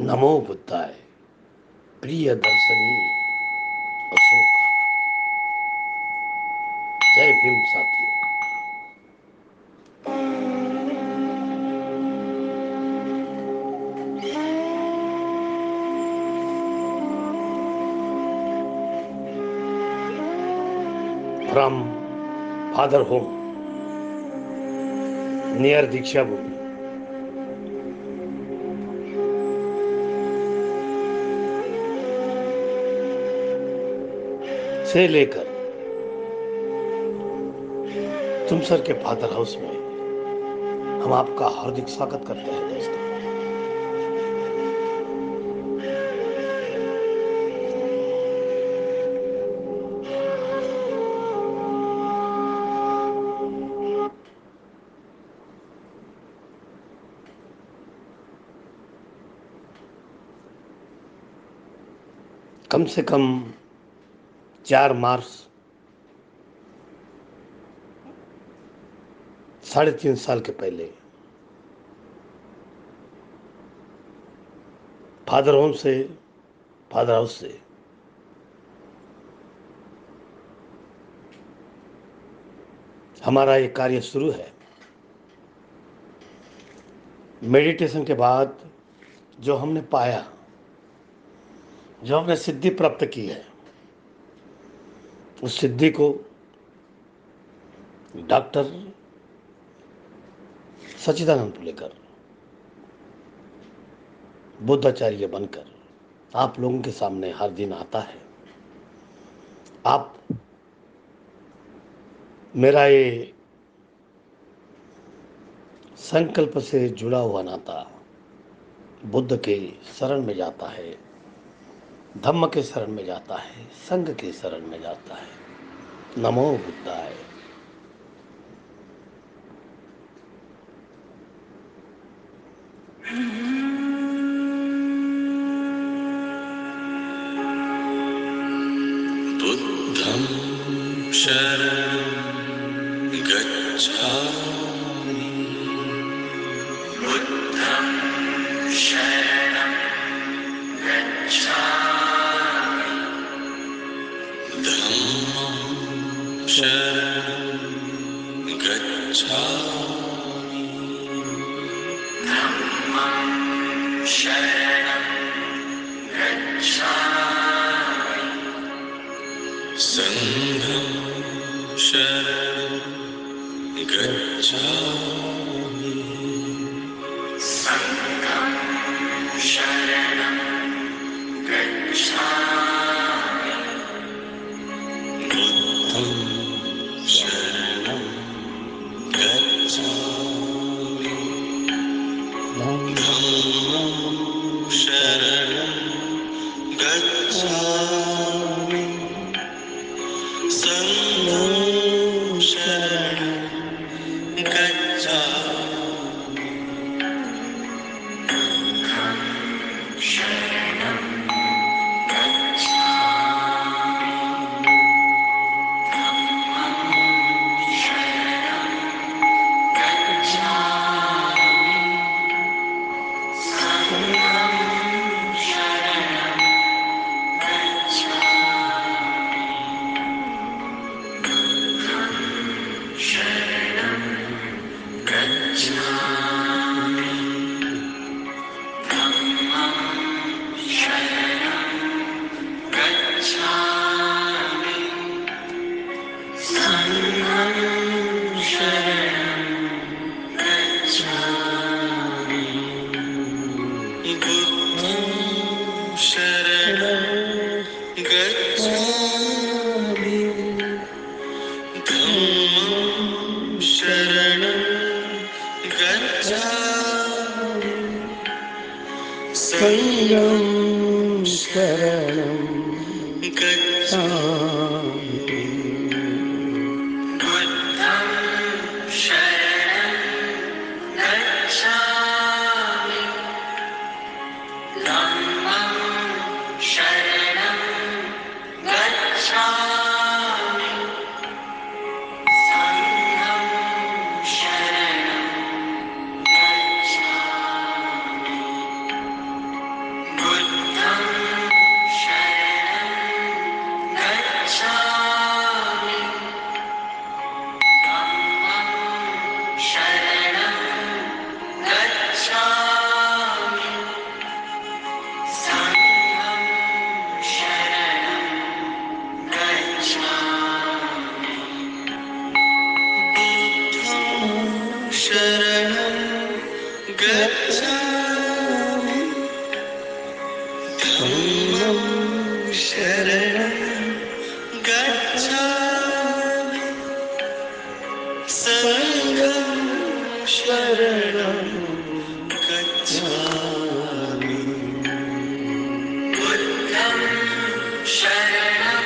नमो बुद्धाय प्रिय दर्शनी अशोक। जय भीम साथियों। फ्रॉम फादर होम नियर दीक्षा भूमि। से लेकर तुमसर के फादर हाउस में हम आपका हार्दिक स्वागत करते हैं दोस्तों। कम से कम 4 मार्च 3.5 साल के पहले फादर हाउस से हमारा ये कार्य शुरू है। मेडिटेशन के बाद जो हमने पाया, जो हमने सिद्धि प्राप्त की है, उस सिद्धि को डॉक्टर सच्चिदानंद को लेकर बुद्धाचार्य बनकर आप लोगों के सामने हर दिन आता है। आप मेरा ये संकल्प से जुड़ा हुआ नाता बुद्ध के शरण में जाता है, धम्म के शरण में जाता है, संघ के शरण में जाता है। नमो बुद्धाय। बुद्धं शरणं गच्छामि। बुद्धं शरणं गच्छामि। धम्मं शरणं गच्छामि। धम्मं शरणं गच्छामि। संघं शरणं गच्छामि। संघं शरणं गच्छामि। बुद्धं शरणं गच्छामि। धम्मं शरणं गच्छामि। संघं शरणं गच्छामि। बुद्धं शरणं गच्छामि। धम्मं शरणं गच्छामि। संघं शरणं गच्छामि। बुद्धं शरणं गच्छामि। धम्मं शरणं गच्छामि। संघं शरणं गच्छामि। बुद्धं शरणं गच्छामि। धम्मं शरणं गच्छामि। संघं शरणं गच्छामि। बुद्धं शरणं गच्छामि। धम्मं शरणं गच्छामि। संघं शरणं गच्छामि। गच्छामि धम्मं शरणं गच्छामि संघं शरणं गच्छामि बुद्धं शरणं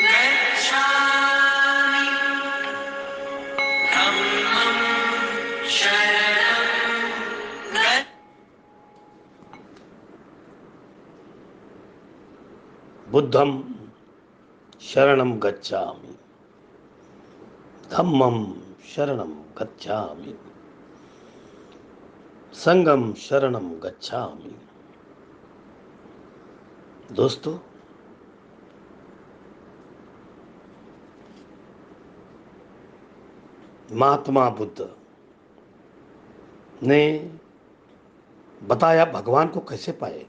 गच्छामि धम्मं शरणं बुद्धं शरणं गच्छामि धम्मं शरणं गच्छामि संगम शरणम गच्छामि। दोस्तों, महात्मा बुद्ध ने बताया भगवान को कैसे पाए।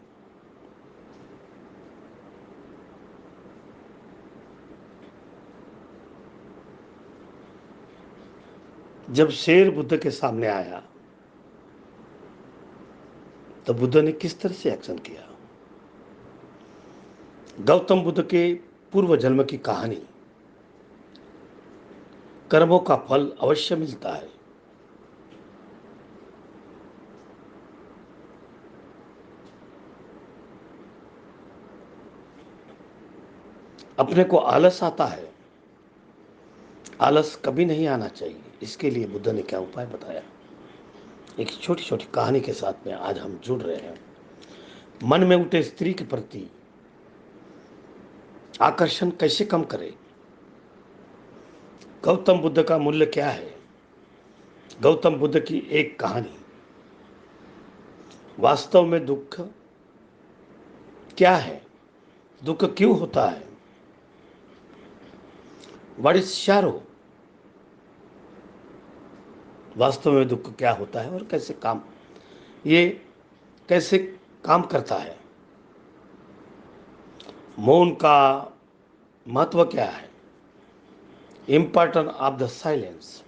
जब शेर बुद्ध के सामने आया तो बुद्ध ने किस तरह से एक्शन किया। गौतम बुद्ध के पूर्व जन्म की कहानी, कर्मों का फल अवश्य मिलता है। अपने को आलस आता है, आलस कभी नहीं आना चाहिए। इसके लिए बुद्ध ने क्या उपाय बताया, एक छोटी छोटी कहानी के साथ में आज हम जुड़ रहे हैं। मन में उठे स्त्री के प्रति आकर्षण कैसे कम करें, गौतम बुद्ध का मूल्य क्या है, गौतम बुद्ध की एक कहानी। वास्तव में दुख क्या है, दुख क्यों होता है, व्हाट इज शैरो, वास्तव में दुख क्या होता है और कैसे काम करता है। मौन का महत्व क्या है, important of the silence.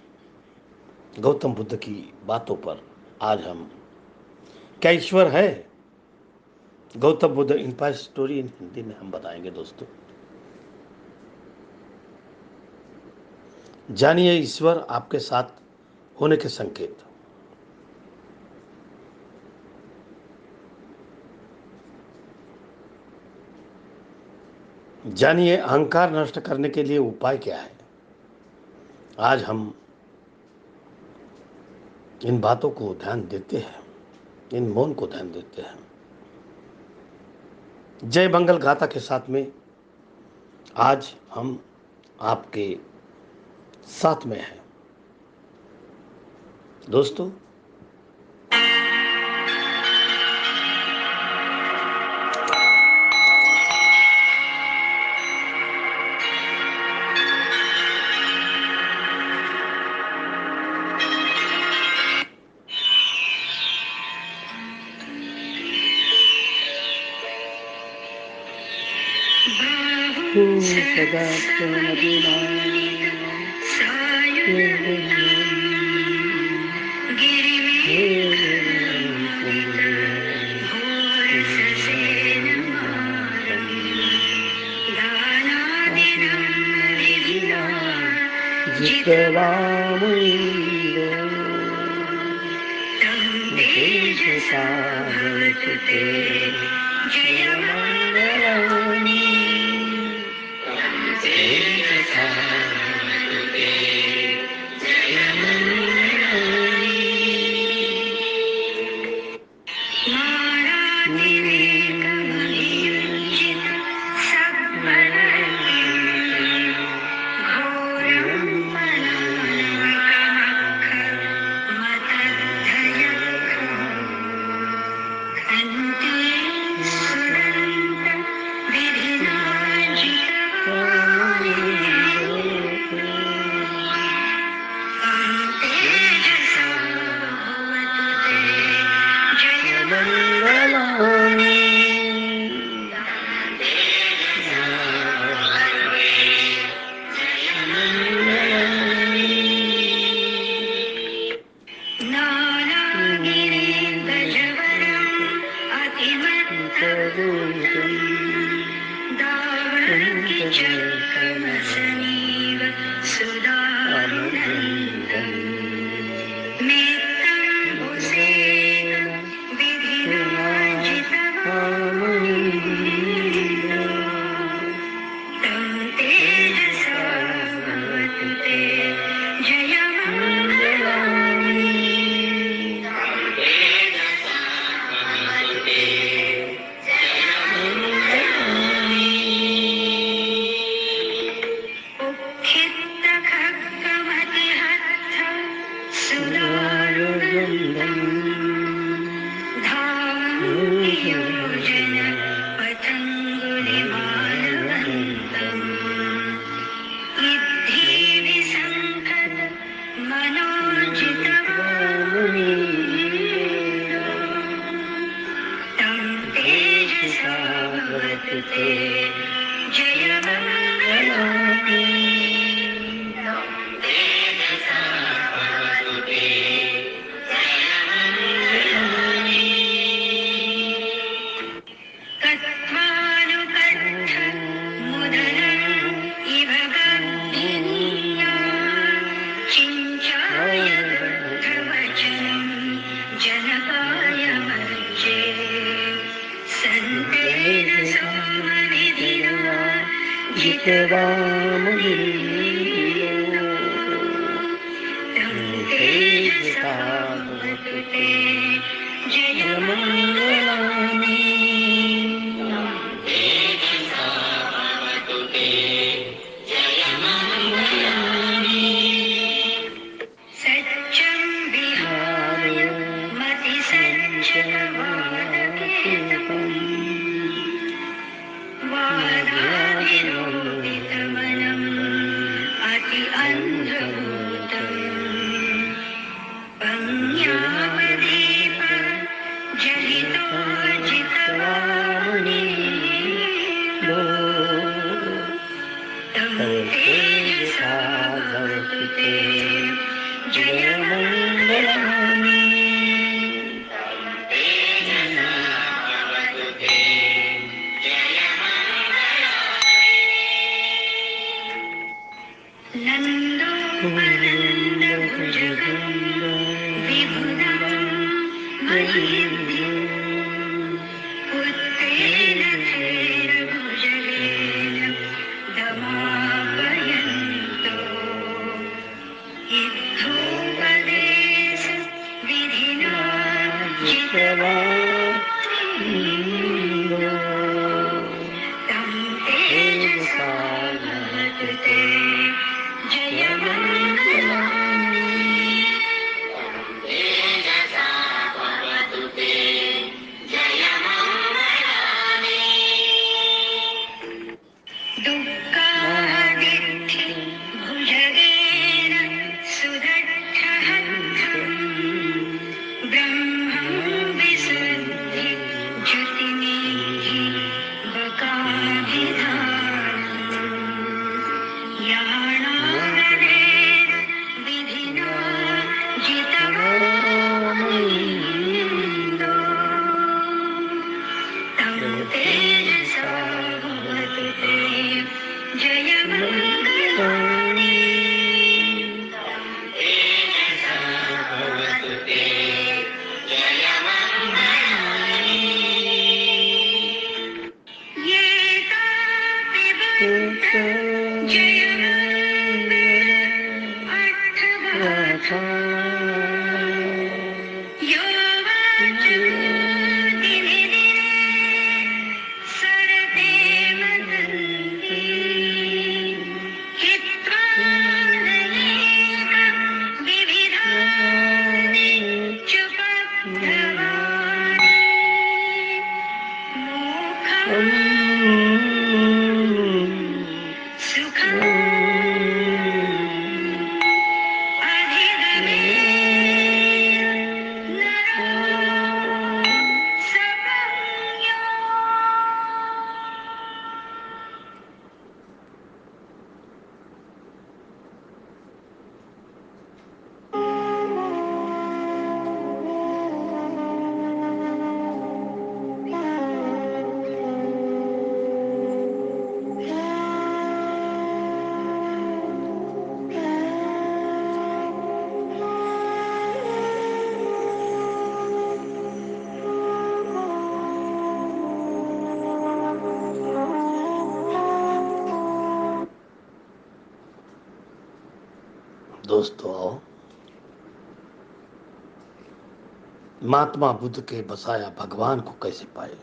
Gautam Buddha की बातों पर आज हम, क्या ईश्वर है, Gautam Buddha inspire story in Hindi में हम बताएंगे। दोस्तों, जानिए ईश्वर आपके साथ होने के संकेत। जानिए अहंकार नष्ट करने के लिए उपाय क्या है। आज हम इन बातों को ध्यान देते हैं, इन मौन को ध्यान देते हैं। जय मंगल गाथा के साथ में आज हम आपके साथ में हैं। दोस्तों, सदा दावणकिचकमसनीव सुदानन्दम् नेत्रम्बुसेन विधिनाजितवामुनीन्द्रो तं तेजसा भवतु ते जयमङ्गलानि उक्खिप्तखड्गमतिहस्तम् सुदारुणम् धावन्तियोजन पतङ्गुलिमालवन्तम् इद्धिविसङ्कत मनोजितवामुनीन्द्रो तं तेजसा भवतु ते जयमङ्गलानि तं तेजसा भवतु ते जयमङ्गलानि कत्वानुकत्थ मुदनम् इव गर्भिण्या चिञ्चाय वृद्धवचनं जनकाय मर्जे सन्तेन सोमविधिना जितवामुनीन्द्रो तं तेजसा भवतु ते जयमङ्गलानि तं तेजसा भवतु ते जयमङ्गलानि सच्चं विहाय मतिसञ्चलवादकेतम् वादाभिरोदितमनम् अति अन्धभूतम् पञ्जाबदीप जलितोजितवामुनीन्द्रो तं तेजसा भवतु ते जयमङ्गलानि तं तेजसा भवतु ते जयमङ्गलानि नन्दोपनन्दभुजगं विभुदं महीन्द्रं पुत्रेण थेरभुजगेन दमापयन्तो इद्धोपदेश विधिना जितवामुनीन्द्रो तं तेजसा भवतु ते जयमङ्गलानि तं तेजसा भवतु ते जयमङ्गलानि दुःखादित्य भुजगेन सुदक्षहस्तम् ब्रह्मं विसुद्धि ज्योतिनिधि बकाभिधानम् याणाननेन विधिना जितवामुनीन्द्रो तं तेजसा भवतु ते जयमङ्गलानि तं तेजसा भवतु ते जयमङ्गलानि ये तापि बुद्ध जयमङ्गल अर्थवाचा यो वाचोदिनिदिने सरते मदन्ति हित्वा नयेक विविधानि चुपद्धवानि मोक्षं सुखम् अधिगमे नरो सपञ्यो दोस्तों आओ महात्मा बुद्ध के बसाया भगवान को कैसे पाए।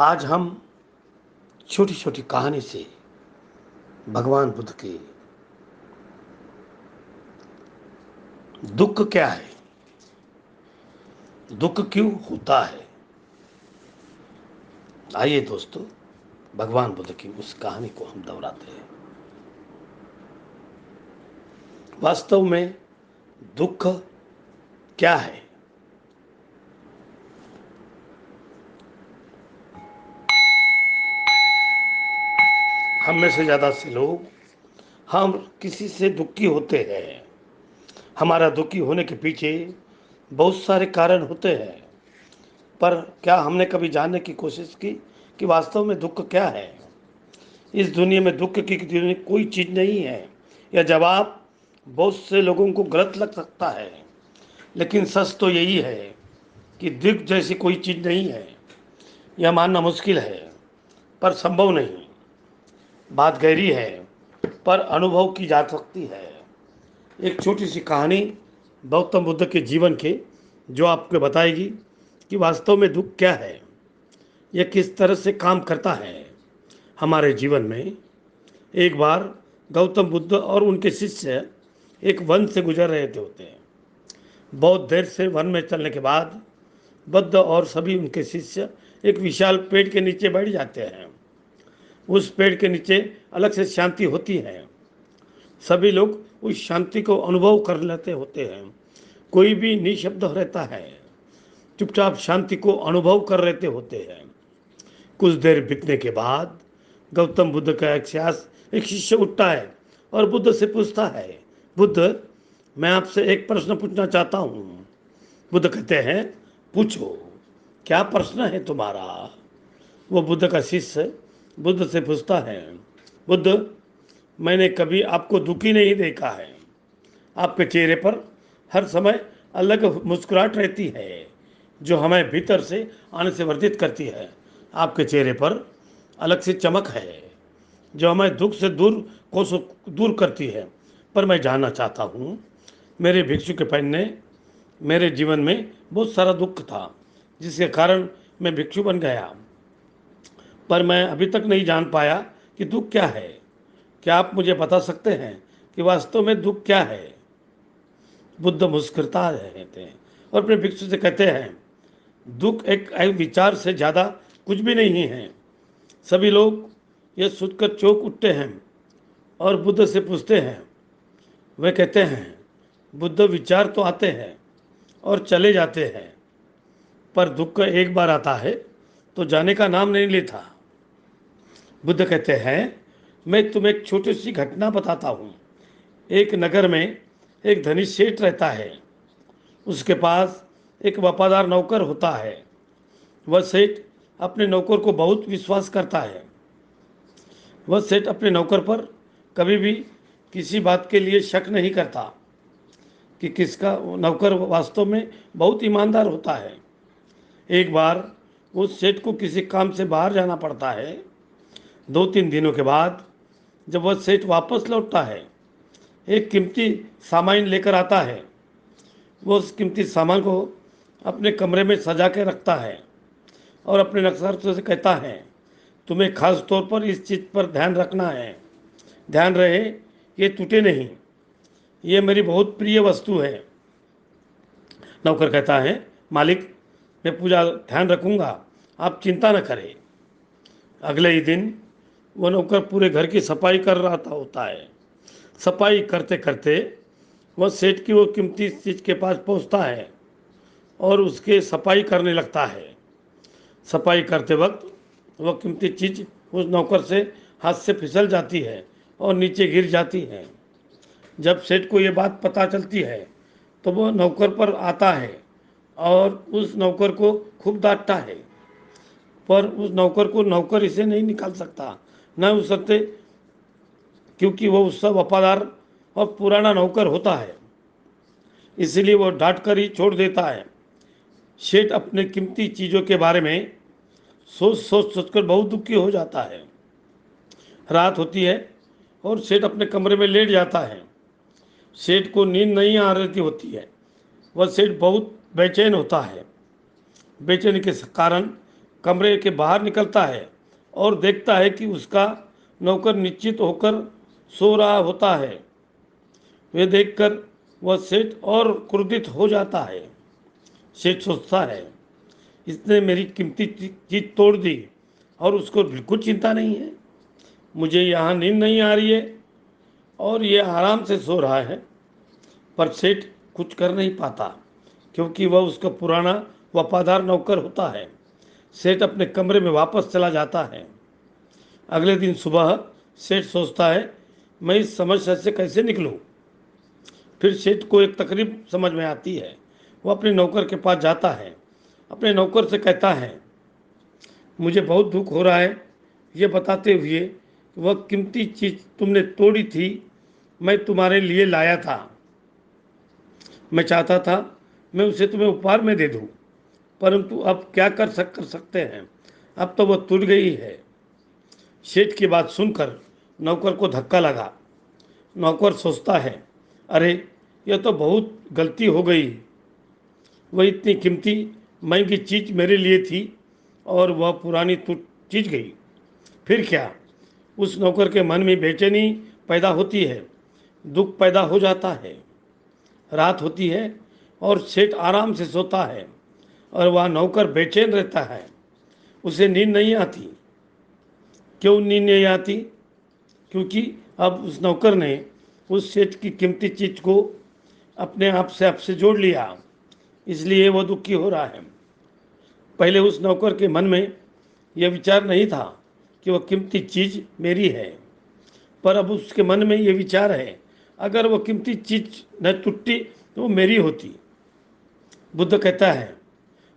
आज हम छोटी छोटी कहानी से भगवान बुद्ध के दुख क्या है, दुख क्यों होता है, आइए दोस्तों भगवान बुद्ध की उस कहानी को हम दोहराते हैं। वास्तव में दुख क्या है? हम में से ज़्यादा से लोग हम किसी से दुखी होते हैं। हमारा दुखी होने के पीछे बहुत सारे कारण होते हैं, पर क्या हमने कभी जानने की कोशिश की कि वास्तव में दुख क्या है? इस दुनिया में दुख की कोई चीज़ नहीं है। यह जवाब बहुत से लोगों को गलत लग सकता है, लेकिन सच तो यही है कि दुख जैसी कोई चीज़ नहीं है। यह मानना मुश्किल है पर संभव नहीं। बात गहरी है पर अनुभव की जा सकती है। एक छोटी सी कहानी गौतम बुद्ध के जीवन के जो आपको बताएगी कि वास्तव में दुख क्या है, यह किस तरह से काम करता है हमारे जीवन में। एक बार गौतम बुद्ध और उनके शिष्य एक वन से गुजर रहे होते हैं। बहुत देर से वन में चलने के बाद बुद्ध और सभी उनके शिष्य एक विशाल पेड़ के नीचे बैठ जाते हैं। उस पेड़ के नीचे अलग से शांति होती है। सभी लोग उस शांति को अनुभव कर लेते होते हैं। कोई भी निशब्द रहता है, चुपचाप शांति को अनुभव कर लेते होते हैं। कुछ देर बीतने के बाद गौतम बुद्ध का एक शिष्य उठता है और बुद्ध से पूछता है, बुद्ध, मैं आपसे एक प्रश्न पूछना चाहता हूँ। बुद्ध कहते हैं, पूछो, क्या प्रश्न है तुम्हारा? वो बुद्ध का शिष्य बुद्ध से पूछता है, बुद्ध, मैंने कभी आपको दुखी नहीं देखा है। आपके चेहरे पर हर समय अलग मुस्कुराहट रहती है जो हमें भीतर से आने से वर्जित करती है। आपके चेहरे पर अलग सी चमक है जो हमें दुख से दूर करती है। पर मैं जानना चाहता हूँ, मेरे भिक्षु के पहनने मेरे जीवन में बहुत सारा दुख था जिसके कारण मैं भिक्षु बन गया, पर मैं अभी तक नहीं जान पाया कि दुख क्या है। क्या आप मुझे बता सकते हैं कि वास्तव में दुख क्या है? बुद्ध मुस्कुराता रहते हैं और अपने भिक्षु से कहते हैं, दुख एक विचार से ज़्यादा कुछ भी नहीं है। सभी लोग ये सोचकर चौंक उठते हैं और बुद्ध से पूछते हैं। वे कहते हैं, बुद्ध, विचार तो आते हैं और चले जाते हैं, पर दुख एक बार आता है तो जाने का नाम नहीं लेता। बुद्ध कहते हैं, मैं तुम्हें एक छोटी सी घटना बताता हूँ। एक नगर में एक धनी सेठ रहता है। उसके पास एक वफादार नौकर होता है। वह सेठ अपने नौकर को बहुत विश्वास करता है। वह सेठ अपने नौकर पर कभी भी किसी बात के लिए शक नहीं करता कि किसका नौकर वास्तव में बहुत ईमानदार होता है। एक बार उस सेठ को किसी काम से बाहर जाना पड़ता है। 2-3 दिनों के बाद जब वह सेठ वापस लौटता है, एक कीमती सामान लेकर आता है। वो उस कीमती सामान को अपने कमरे में सजा के रखता है और अपने नौकर से कहता है, तुम्हें खास तौर पर इस चीज़ पर ध्यान रखना है। ध्यान रहे ये टूटे नहीं, ये मेरी बहुत प्रिय वस्तु है। नौकर कहता है, मालिक, मैं पूरा ध्यान रखूँगा, आप चिंता न करें। अगले ही दिन वह नौकर पूरे घर की सफाई कर रहा होता है। सफाई करते करते वह सेठ की वो कीमती चीज़ के पास पहुंचता है और उसके सफाई करने लगता है। सफाई करते वक्त वह कीमती चीज़ उस नौकर से हाथ से फिसल जाती है और नीचे गिर जाती है। जब सेठ को ये बात पता चलती है तो वह नौकर पर आता है और उस नौकर को खूब डांटता है, पर उस नौकर को नौकर इसे नहीं निकाल सकता, न उस सकते, क्योंकि वह उसका वफादार और पुराना नौकर होता है। इसलिए वह डांट कर ही छोड़ देता है। सेठ अपने कीमती चीज़ों के बारे में सोच सोच सोचकर बहुत दुखी हो जाता है। रात होती है और सेठ अपने कमरे में लेट जाता है। सेठ को नींद नहीं आ रही होती है। वह सेठ बहुत बेचैन होता है। बेचैनी के कारण कमरे के बाहर निकलता है और देखता है कि उसका नौकर निश्चित होकर सो रहा होता है। वे देखकर वह सेठ और क्रोधित हो जाता है। सेठ सोचता है, इसने मेरी कीमती चीज तोड़ दी और उसको बिल्कुल चिंता नहीं है। मुझे यहाँ नींद नहीं आ रही है और ये आराम से सो रहा है। पर सेठ कुछ कर नहीं पाता क्योंकि वह उसका पुराना वफादार नौकर होता है। सेठ अपने कमरे में वापस चला जाता है। अगले दिन सुबह सेठ सोचता है, मैं इस समस्या से कैसे निकलूं। फिर सेठ को एक तकरीब समझ में आती है। वह अपने नौकर के पास जाता है। अपने नौकर से कहता है, मुझे बहुत दुख हो रहा है, ये बताते हुए कि वह कीमती चीज़ तुमने तोड़ी थी, मैं तुम्हारे लिए लाया था। मैं चाहता था मैं उसे तुम्हें उपहार में दे दूं, परंतु अब क्या कर सकते हैं, अब तो वह टूट गई है। सेठ की बात सुनकर नौकर को धक्का लगा। नौकर सोचता है, अरे यह तो बहुत गलती हो गई। वह इतनी कीमती महंगी चीज़ मेरे लिए थी और वह पुरानी टूट चीज गई। फिर क्या। उस नौकर के मन में बेचैनी पैदा होती है, दुख पैदा हो जाता है। रात होती है और सेठ आराम से सोता है और वह नौकर बेचैन रहता है। उसे नींद नहीं आती। क्यों नींद नहीं आती? क्योंकि अब उस नौकर ने उस सेठ की कीमती चीज को अपने आप से आपसे जोड़ लिया, इसलिए वह दुखी हो रहा है। पहले उस नौकर के मन में यह विचार नहीं था कि वह कीमती चीज मेरी है, पर अब उसके मन में यह विचार है, अगर वह कीमती चीज न टूटती तो वो मेरी होती। बुद्ध कहता है,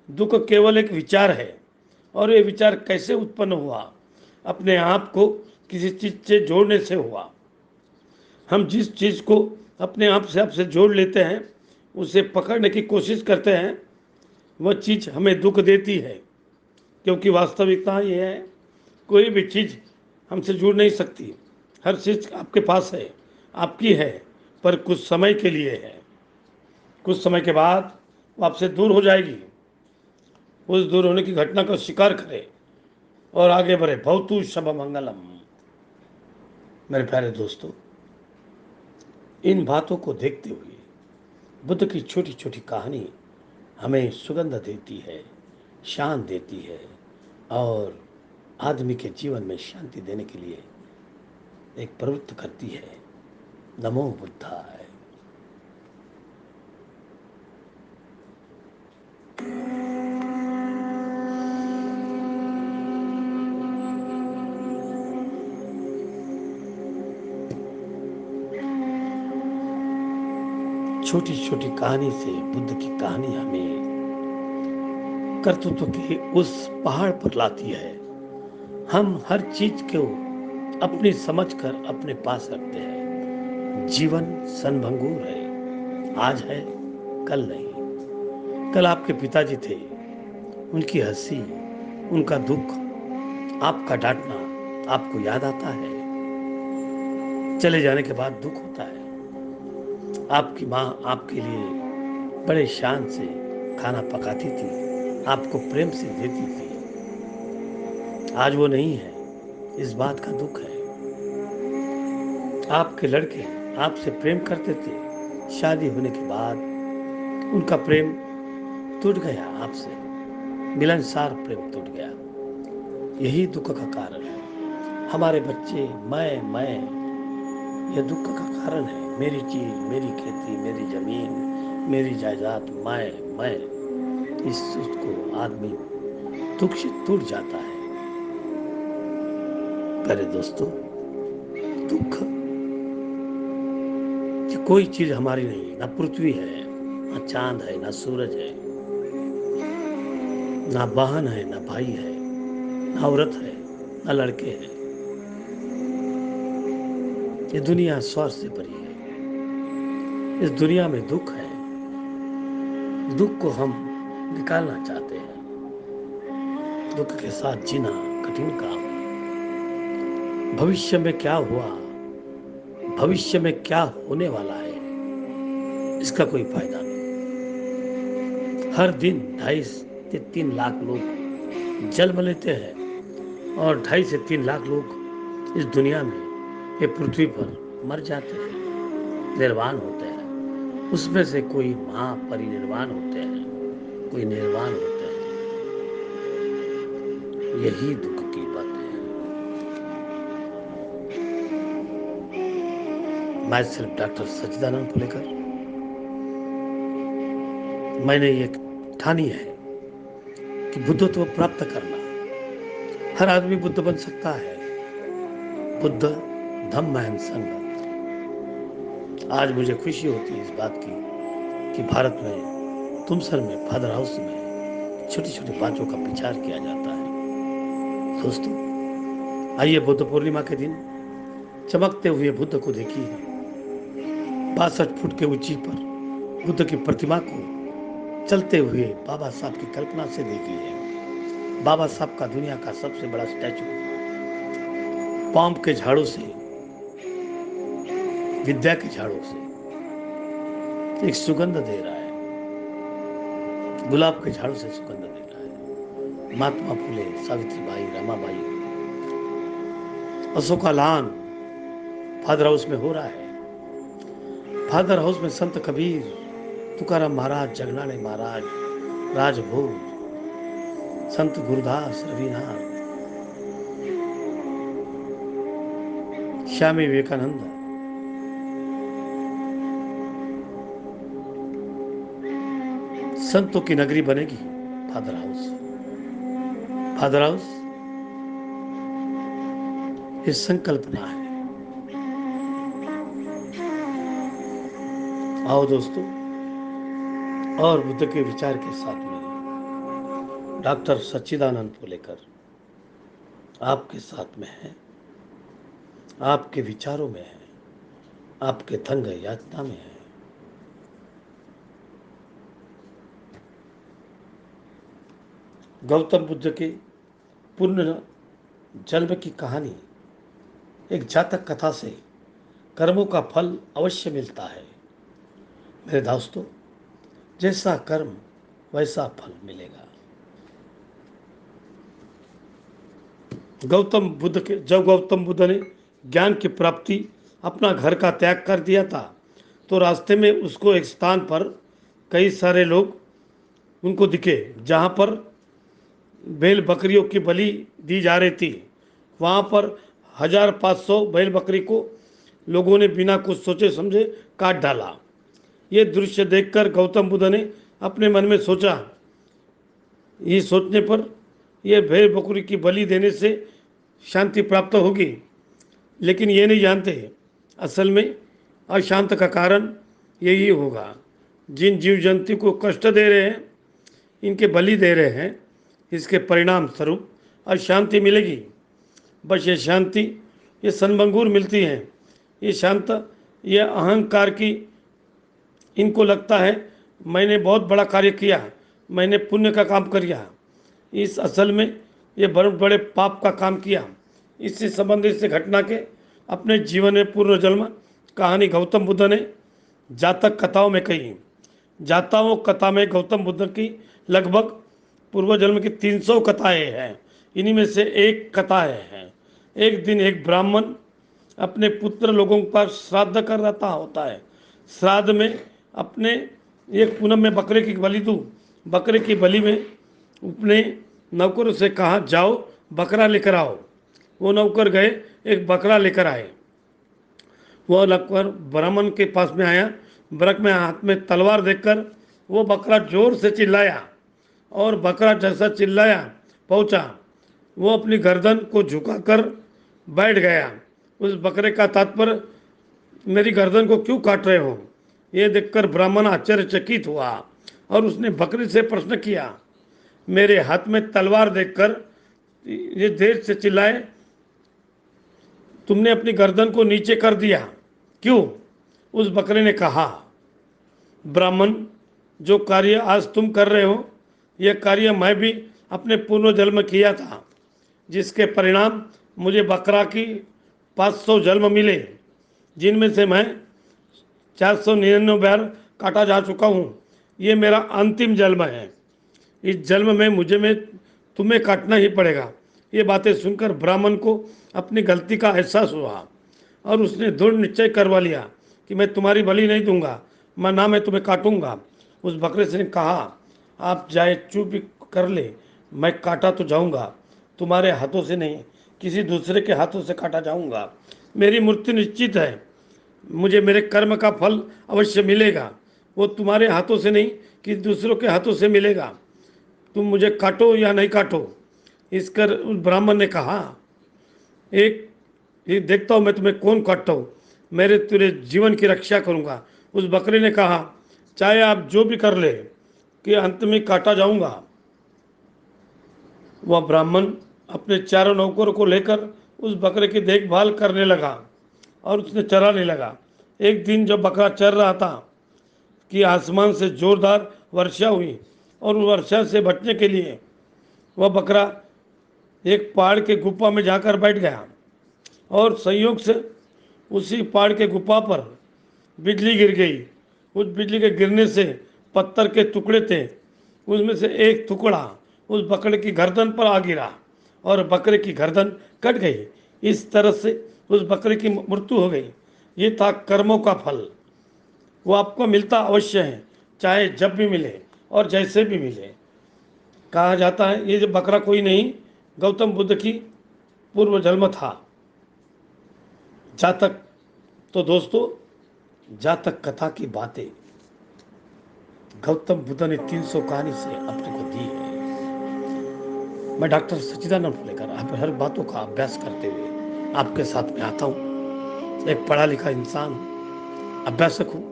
दुख केवल एक विचार है और ये विचार कैसे उत्पन्न हुआ? अपने आप को किसी चीज से जोड़ने से हुआ। हम जिस चीज को अपने आप से आपसे जोड़ लेते हैं, उसे पकड़ने की कोशिश करते हैं, वह चीज हमें दुख देती है। क्योंकि वास्तविकता यह है, कोई भी चीज़ हमसे जुड़ नहीं सकती। हर चीज़ आपके पास है, आपकी है, पर कुछ समय के लिए है। कुछ समय के बाद वो आपसे दूर हो जाएगी। उस दूर होने की घटना का शिकार करें और आगे बढ़े। भवतु शुभ मंगलम। मेरे प्यारे दोस्तों, इन बातों को देखते हुए बुद्ध की छोटी छोटी कहानी हमें सुगंध देती है, शान देती है और आदमी के जीवन में शांति देने के लिए एक प्रवृत्त करती है। नमो बुद्धाय। छोटी छोटी कहानी से बुद्ध की कहानी हमें कर्तृत्व के उस पहाड़ पर लाती है। हम हर चीज को अपनी समझकर अपने पास रखते हैं। जीवन संभंगुर है, आज है कल नहीं। कल आपके पिताजी थे, उनकी हंसी, उनका दुख, आपका डांटना आपको याद आता है। चले जाने के बाद दुख होता है। आपकी माँ आपके लिए बड़े शान से खाना पकाती थी, आपको प्रेम से देती थी। आज वो नहीं है, इस बात का दुख है। आपके लड़के आपसे प्रेम करते थे, शादी होने के बाद उनका प्रेम टूट गया, आपसे मिलनसार प्रेम टूट गया। यही दुख का कारण है। हमारे बच्चे मैं, यह दुख का कारण है। मेरी चीज, मेरी खेती, मेरी जमीन, मेरी जायदाद, मैं, इस चीज को आदमी दुख से टूट जाता है। प्यारे दोस्तों, दुख कि कोई चीज हमारी नहीं है। ना पृथ्वी है, ना चांद है, ना सूरज है, ना बहन है, ना भाई है, ना औरत है, ना लड़के हैं। ये दुनिया स्वार्थ से भरी है। इस दुनिया में दुख है। दुख को हम निकालना चाहते हैं। दुख के साथ जीना कठिन काम। भविष्य में क्या हुआ, भविष्य में क्या होने वाला है, इसका कोई फायदा नहीं। हर दिन 2.5 से 3 लाख लोग जन्म लेते हैं और 2.5 से 3 लाख लोग इस दुनिया में, ये पृथ्वी पर मर जाते हैं, निर्वाण होते हैं। उसमें से कोई महापरिनिर्वाण होते हैं, कोई निर्वाण होते हैं। यही दुख की बात है। मैं सिर्फ डॉक्टर सच्चिदानंद पुलेकर, मैंने ये ठानी है कि बुद्धत्व प्राप्त करना, हर आदमी बुद्ध बन सकता है। बुद्ध धम्म एंड संघ। आज मुझे खुशी होती है इस बात की कि भारत में तुमसर में फादर हाउस में छोटी छोटी बातों का विचार किया जाता है। दोस्तों, आइए बुद्ध पूर्णिमा के दिन चमकते हुए बुद्ध को देखिए। 62 फुट के ऊंची पर बुद्ध की प्रतिमा को चलते हुए बाबा साहब की कल्पना से देखिए। बाबा साहब का दुनिया का सबसे बड़ा स्टैचू पाम के झाड़ों से, विद्या के झाड़ों से एक सुगंध दे रहा है, गुलाब के झाड़ों से सुगंध दे रहा है। महात्मा फुले, सावित्रीबाई, रमाबाई, अशोका लान फादर हाउस में हो रहा है। फादर हाउस में संत कबीर, तुकाराम महाराज, जगनाड़े महाराज, राजभोग, संत गुरुदास, रविनाथ, स्वामी विवेकानंद, संतों की नगरी बनेगी फादर हाउस। फादर हाउस ये संकल्पना है। आओ दोस्तों, और बुद्ध के विचार के साथ में डॉक्टर सच्चिदानंद पुलेकर आपके साथ में है, आपके विचारों में है, आपके तंग यातना में है। गौतम बुद्ध के पुनर्जन्म की कहानी एक जातक कथा से कर्मों का फल अवश्य मिलता है। मेरे दोस्तों, जैसा कर्म वैसा फल मिलेगा। जब गौतम बुद्ध ने ज्ञान की प्राप्ति अपना घर का त्याग कर दिया था, तो रास्ते में उसको एक स्थान पर कई सारे लोग उनको दिखे, जहाँ पर बैल बकरियों की बलि दी जा रही थी। वहाँ पर 1500 बैल बकरी को लोगों ने बिना कुछ सोचे समझे काट डाला। ये दृश्य देखकर गौतम बुद्ध ने अपने मन में सोचा, ये सोचने पर ये भेड़ बकरी की बलि देने से शांति प्राप्त होगी। लेकिन ये नहीं जानते असल में अशांत का कारण यही होगा। जिन जीव जंतु को कष्ट दे रहे हैं, इनके बलि दे रहे हैं, इसके परिणाम स्वरूप अशांति मिलेगी। बस ये शांति, ये सनबंगूर मिलती है। ये शांत, ये अहंकार की, इनको लगता है मैंने बहुत बड़ा कार्य किया, मैंने पुण्य का काम किया। इस असल में ये बड़े बड़े पाप का काम किया। इससे संबंधित इस घटना के अपने जीवन में पूर्व जन्म कहानी गौतम बुद्ध ने जातक कथाओं में कही। जाताओं कथा में गौतम बुद्ध की लगभग पूर्व जन्म की 300 कथाएं हैं। इन्हीं में से एक कथा है, एक दिन एक ब्राह्मण अपने पुत्र लोगों पर श्राद्ध कर रहा होता है। श्राद्ध में अपने एक पूनम में बकरे की बलि दूँ। बकरे की बलि में अपने नौकर से कहा, जाओ बकरा लेकर आओ। वो नौकर गए, एक बकरा लेकर आए। वह नौकर ब्राह्मण के पास में आया। ब्रक में हाथ में तलवार देखकर वो बकरा जोर से चिल्लाया, और बकरा जैसा चिल्लाया पहुंचा, वो अपनी गर्दन को झुकाकर बैठ गया। उस बकरे का तात्पर्य, मेरी गर्दन को क्यों काट रहे हो? ये देखकर ब्राह्मण आश्चर्यचकित हुआ और उसने बकरी से प्रश्न किया, मेरे हाथ में तलवार देखकर ये देर से चिल्लाए, तुमने अपनी गर्दन को नीचे कर दिया क्यों? उस बकरे ने कहा, ब्राह्मण, जो कार्य आज तुम कर रहे हो, यह कार्य मैं भी अपने पूर्व जन्म किया था, जिसके परिणाम मुझे बकरा की 500 जन्म मिले, जिनमें से मैं 499 बार काटा जा चुका हूँ। ये मेरा अंतिम जन्म है। इस जन्म में मुझे में तुम्हें काटना ही पड़ेगा। ये बातें सुनकर ब्राह्मण को अपनी गलती का एहसास हुआ और उसने दृढ़ निश्चय करवा लिया कि मैं तुम्हारी बलि नहीं दूंगा, मैं तुम्हें काटूंगा। उस बकरे से ने कहा, आप जाए चुप कर ले, मैं काटा तो जाऊंगा, तुम्हारे हाथों से नहीं, किसी दूसरे के हाथों से काटा जाऊंगा। मेरी मृत्यु निश्चित है, मुझे मेरे कर्म का फल अवश्य मिलेगा, वो तुम्हारे हाथों से नहीं कि दूसरों के हाथों से मिलेगा। तुम मुझे काटो या नहीं काटो। इस कर उस ब्राह्मण ने कहा, एक ये देखता हूँ मैं तुम्हें कौन काटता हूँ, मेरे तेरे जीवन की रक्षा करूँगा। उस बकरे ने कहा, चाहे आप जो भी कर ले कि अंत में काटा जाऊँगा। वह ब्राह्मण अपने चारों नौकरों को लेकर उस बकरे की देखभाल करने लगा और उसने चराने लगा। एक दिन जब बकरा चर रहा था कि आसमान से जोरदार वर्षा हुई और उस वर्षा से बचने के लिए वह बकरा एक पहाड़ के गुफा में जाकर बैठ गया और संयोग से उसी पहाड़ के गुफा पर बिजली गिर गई। उस बिजली के गिरने से पत्थर के टुकड़े थे, उसमें से एक टुकड़ा उस बकरे की गर्दन पर आ गिरा और बकरे की गर्दन कट गई। इस तरह से उस बकरे की मृत्यु हो गई। ये था कर्मों का फल, वो आपको मिलता अवश्य है, चाहे जब भी मिले और जैसे भी मिले। कहा जाता है ये जो बकरा कोई नहीं, गौतम बुद्ध की पूर्व जन्म था। जातक तो दोस्तों, जातक कथा की बातें गौतम बुद्ध ने 300 कहानी से अपने को दी है। मैं डॉक्टर सच्चिदानंद फुलेकर आप हर बातों का अभ्यास करते हुए आपके साथ में आता हूँ। एक पढ़ा लिखा इंसान हूँ, अभ्यासक हूँ।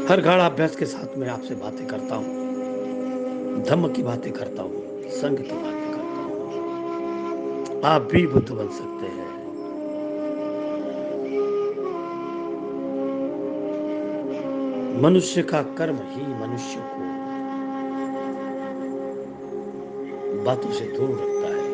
हर गाढ़ा अभ्यास के साथ में आपसे बातें करता हूँ, धम्म की बातें करता हूँ, संघ की बातें करता हूँ। आप भी बुद्ध बन सकते हैं। मनुष्य का कर्म ही मनुष्य को बातों से दूर रखता है।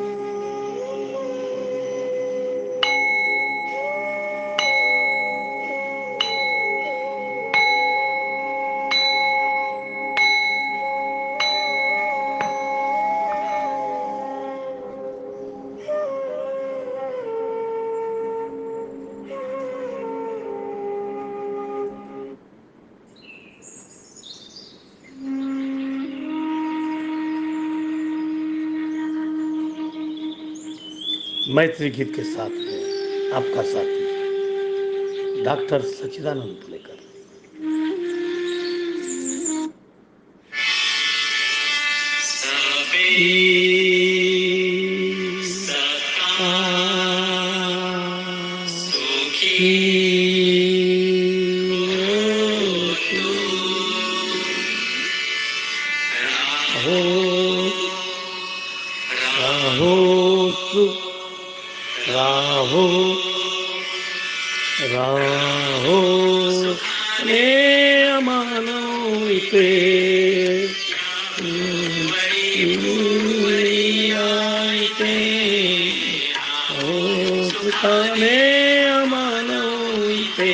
मैत्री गीत के साथ में आपका साथी डॉक्टर सच्चिदानंद फुलेकर। राहो राहो ने अमानोते ने अमानोते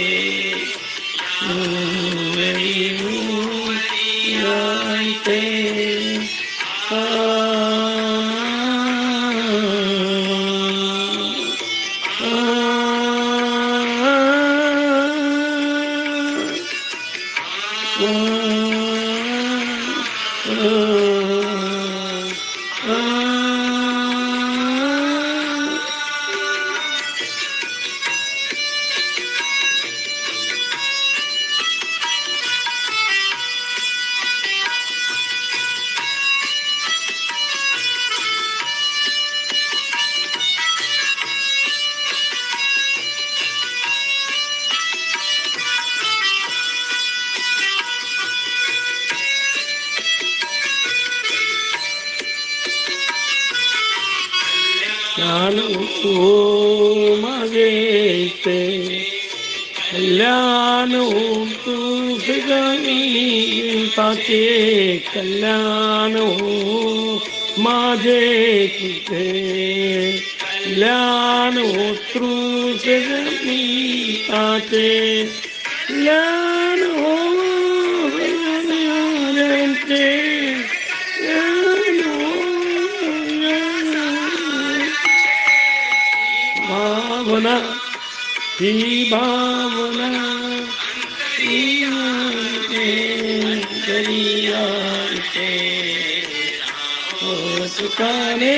कल्याण हो तू गीताचे कल्याण हो माझे तुझे कल्याण हो गीताचे कल्याण हो हरिहरांचे कल्याण हो भावना ही भावना दरियाचे हो सुखाने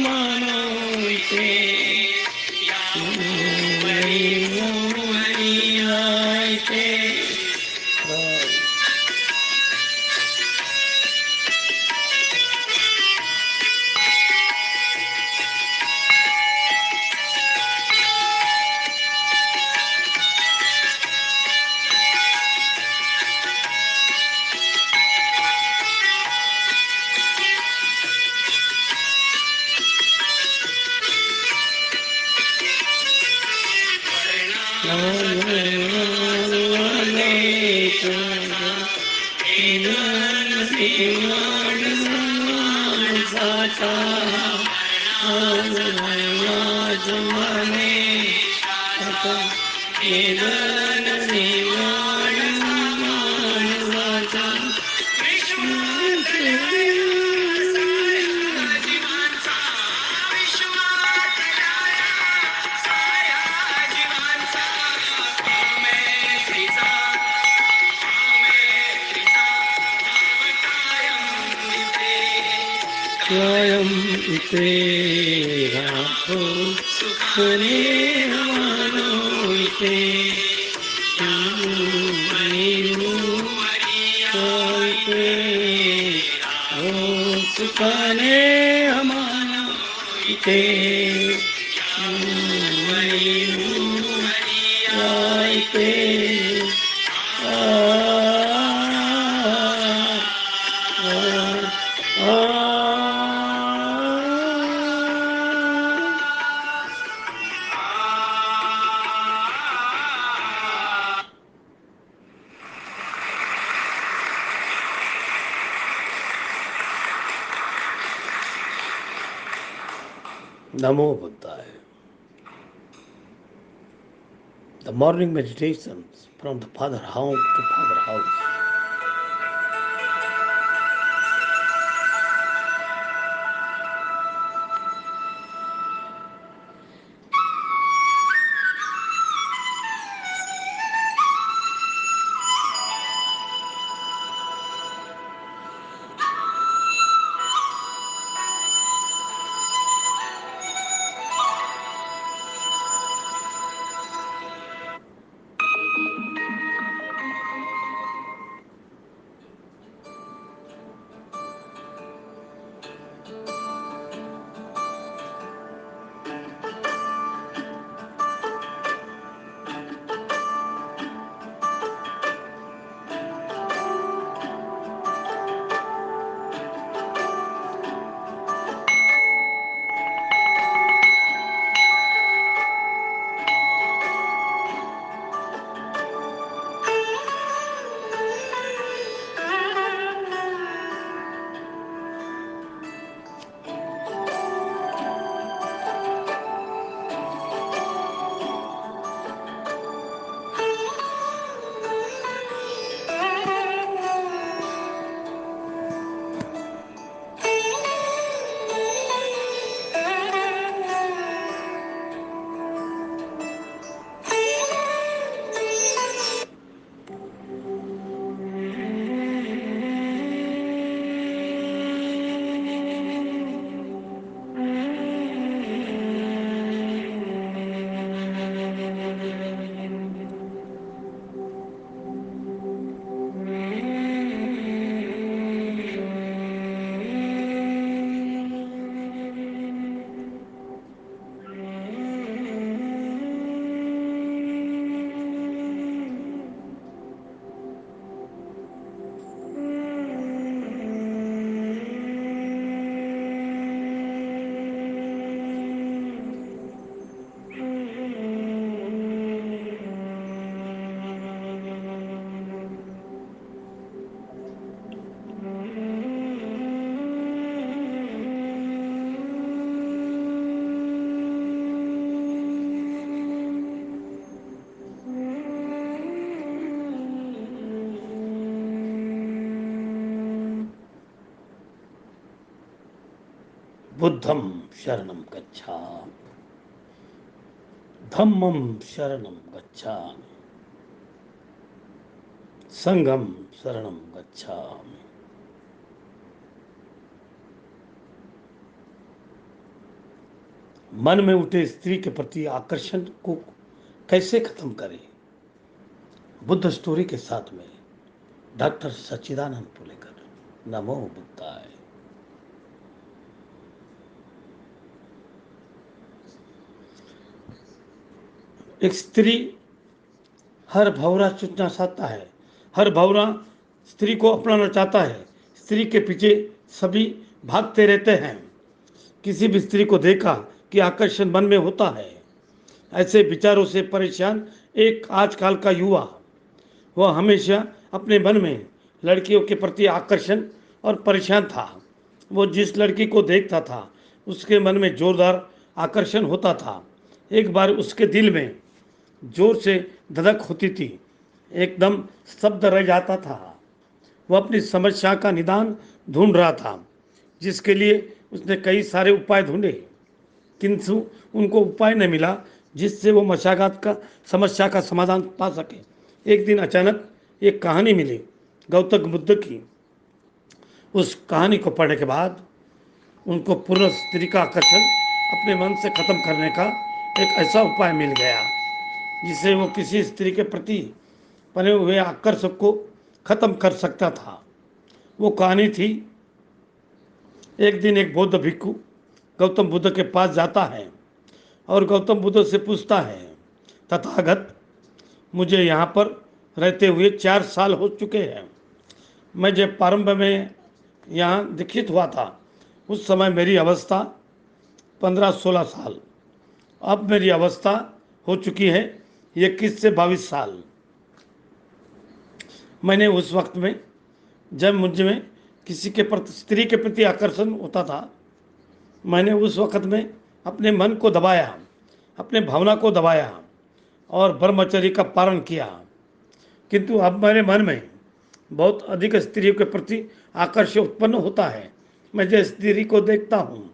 मानवते स्वयं तेरा हो सुखने मानोते हो सुखने हमारा ते Namo Buddhaya. The morning meditations from the Father Home to Father House. बुद्धं शरणं गच्छामि, धम्मं शरणं गच्छामि, संघं शरणं गच्छामि। मन में उठे स्त्री के प्रति आकर्षण को कैसे खत्म करें? बुद्ध स्टोरी के साथ में डॉक्टर सच्चिदानंद पुलेकर। नमो बुद्धाय। एक स्त्री हर भौरा चुनना चाहता है, हर भौरा स्त्री को अपनाना चाहता है। स्त्री के पीछे सभी भागते रहते हैं। किसी भी स्त्री को देखा कि आकर्षण मन में होता है। ऐसे विचारों से परेशान एक आजकल का युवा, वह हमेशा अपने मन में लड़कियों के प्रति आकर्षण और परेशान था। वो जिस लड़की को देखता था उसके मन में जोरदार आकर्षण होता था। एक बार उसके दिल में जोर से धड़क होती थी, एकदम स्तब्ध रह जाता था। वह अपनी समस्या का निदान ढूंढ रहा था, जिसके लिए उसने कई सारे उपाय ढूंढे, किंतु उनको उपाय न मिला जिससे वो समस्या का समाधान पा सके। एक दिन अचानक एक कहानी मिली गौतम बुद्ध की। उस कहानी को पढ़ने के बाद उनको पूर्ण स्त्री का आकर्षण अपने मन से खत्म करने का एक ऐसा उपाय मिल गया जिससे वो किसी स्त्री के प्रति बने हुए आकर्षण को खत्म कर सकता था। वो कहानी थी, एक दिन एक बौद्ध भिक्षु गौतम बुद्ध के पास जाता है और गौतम बुद्ध से पूछता है, तथागत, मुझे यहाँ पर रहते हुए 4 साल हो चुके हैं। मैं जब प्रारंभ में यहाँ दीक्षित हुआ था उस समय मेरी अवस्था 15-16 साल, अब मेरी अवस्था हो चुकी है 21 से 22 साल। मैंने उस वक्त में जब मुझ में किसी के प्रति स्त्री के प्रति आकर्षण होता था, मैंने उस वक्त में अपने मन को दबाया, अपने भावना को दबाया और ब्रह्मचर्य का पालन किया। किंतु अब मेरे मन में बहुत अधिक स्त्रियों के प्रति आकर्षण उत्पन्न होता है। मैं जिस स्त्री को देखता हूँ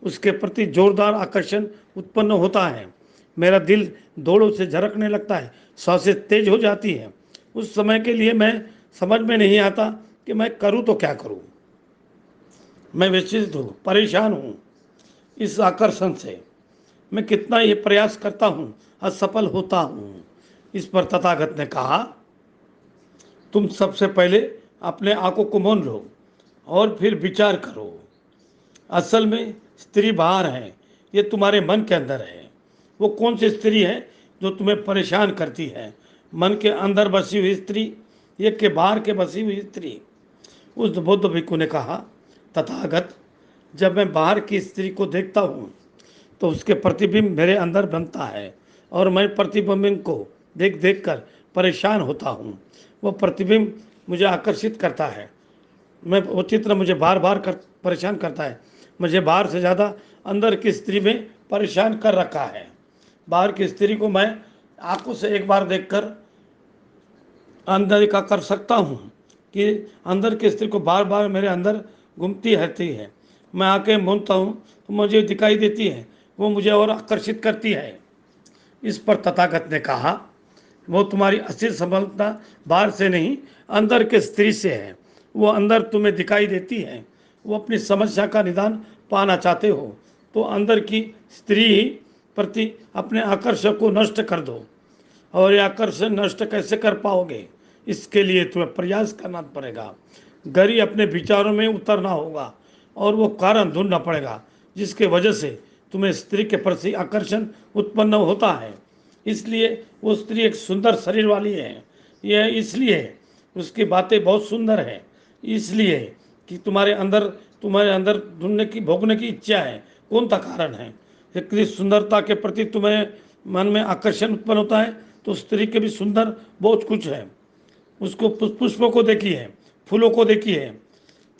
उसके प्रति जोरदार आकर्षण उत्पन्न होता है। मेरा दिल दौड़ों से झरकने लगता है, सांसें तेज हो जाती है। उस समय के लिए मैं समझ में नहीं आता कि मैं करूँ तो क्या करूँ। मैं विचलित हूँ, परेशान हूँ इस आकर्षण से। मैं कितना ये प्रयास करता हूँ, असफल होता हूँ। इस पर तथागत ने कहा, तुम सबसे पहले अपने आंखों को मूंद लो और फिर विचार करो। असल में स्त्री बाहर है, ये तुम्हारे मन के अंदर है। वो कौन सी स्त्री है जो तुम्हें परेशान करती है? मन के अंदर बसी हुई स्त्री, ये के बाहर के बसी हुई स्त्री? उस बुद्ध भिक्षु ने कहा, तथागत, जब मैं बाहर की स्त्री को देखता हूँ तो उसके प्रतिबिंब मेरे अंदर बनता है और मैं प्रतिबिंब को देख देख कर परेशान होता हूँ। वो प्रतिबिंब मुझे आकर्षित करता है। वो चित्र मुझे बार बार परेशान करता है। मुझे बाहर से ज़्यादा अंदर की स्त्री में परेशान कर रखा है। बाहर की स्त्री को मैं आंखों से एक बार देखकर अंदर का कर सकता हूँ कि अंदर की स्त्री को बार बार मेरे अंदर घूमती रहती है। मैं आंखें मूंदता हूँ तो मुझे दिखाई देती है, वो मुझे और आकर्षित करती है। इस पर तथागत ने कहा, वो तुम्हारी असली सफलता बाहर से नहीं, अंदर के स्त्री से है। वो अंदर तुम्हें दिखाई देती है। वो अपनी समस्या का निदान पाना चाहते हो तो अंदर की स्त्री प्रति अपने आकर्षण को नष्ट कर दो। और ये आकर्षण नष्ट कैसे कर पाओगे? इसके लिए तुम्हें प्रयास करना पड़ेगा, गहरी अपने विचारों में उतरना होगा और वो कारण ढूंढना पड़ेगा जिसके वजह से तुम्हें स्त्री के प्रति आकर्षण उत्पन्न होता है। इसलिए वो स्त्री एक सुंदर शरीर वाली है, यह इसलिए उसकी बातें बहुत सुंदर है, इसलिए कि तुम्हारे अंदर ढूंढने की भोगने की इच्छा है। कौन सा कारण है? इतनी सुंदरता के प्रति तुम्हें मन में आकर्षण उत्पन्न होता है तो स्त्री के भी सुंदर बहुत कुछ है। उसको पुष्पों को देखिए, फूलों को देखिए,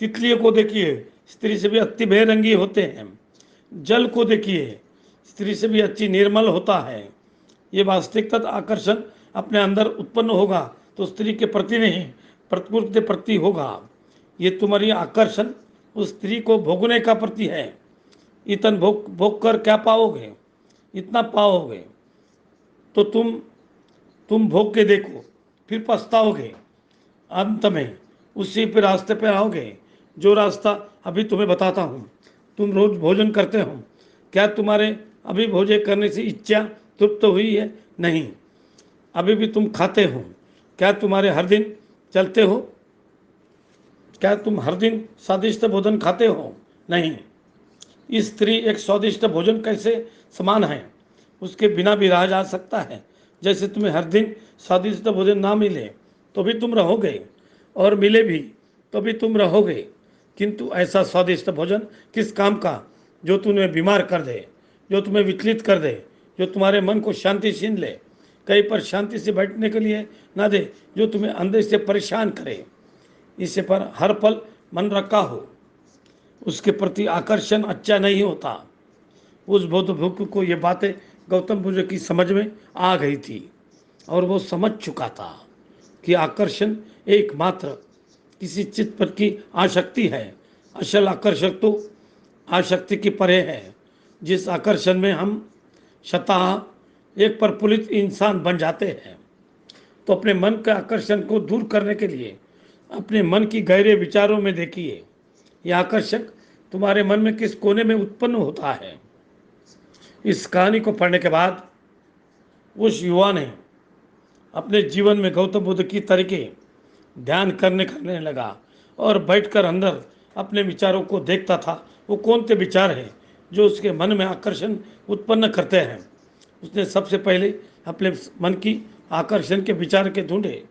तितलियों को देखिए, स्त्री से भी अति बेरंगी होते हैं। जल को देखिए, स्त्री से भी अच्छी निर्मल होता है। ये वास्तविकता आकर्षण अपने अंदर उत्पन्न होगा तो स्त्री के प्रति नहीं, प्रकृति के प्रति होगा। ये तुम्हारी आकर्षण उस स्त्री को भोगने का प्रति है। इतन भोग भोग कर क्या पाओगे, इतना पाओगे तो तुम भोग के देखो, फिर पछताओगे अंत में, उसी पे रास्ते पे आओगे जो रास्ता अभी तुम्हें बताता हूँ। तुम रोज भोजन करते हो, क्या तुम्हारे अभी भोजन करने से इच्छा तृप्त हुई है? नहीं। अभी भी तुम खाते हो, क्या तुम्हारे हर दिन चलते हो? क्या तुम हर दिन स्वादिष्ट भोजन खाते हो? नहीं। स्त्री एक स्वादिष्ट भोजन कैसे समान है, उसके बिना भी रहा जा सकता है। जैसे तुम्हें हर दिन स्वादिष्ट भोजन ना मिले तो भी तुम रहोगे, और मिले भी तो भी तुम रहोगे, किंतु ऐसा स्वादिष्ट भोजन किस काम का जो तुम्हें बीमार कर दे, जो तुम्हें विचलित कर दे, जो तुम्हारे मन को शांति छीन ले, कहीं पर शांति से बैठने के लिए ना दे, जो तुम्हें अंदर से परेशान करे। इसे पर हर पल मन रखा हो, उसके प्रति आकर्षण अच्छा नहीं होता। उस बौद्ध भिक्षु को ये बातें गौतम बुद्ध की समझ में आ गई थी, और वो समझ चुका था कि आकर्षण एकमात्र किसी चित्त पर की आसक्ति है। असल आकर्षक तो आसक्ति की परे है, जिस आकर्षण में हम स्वतः एक प्रफुल्लित इंसान बन जाते हैं। तो अपने मन के आकर्षण को दूर करने के लिए अपने मन की गहरे विचारों में देखिए, यह आकर्षक तुम्हारे मन में किस कोने में उत्पन्न होता है। इस कहानी को पढ़ने के बाद उस युवा ने अपने जीवन में गौतम बुद्ध की तरीके ध्यान करने लगा, और बैठकर अंदर अपने विचारों को देखता था। वो कौन से विचार हैं जो उसके मन में आकर्षण उत्पन्न करते हैं। उसने सबसे पहले अपने मन की आकर्षण के विचार के ढूंढे।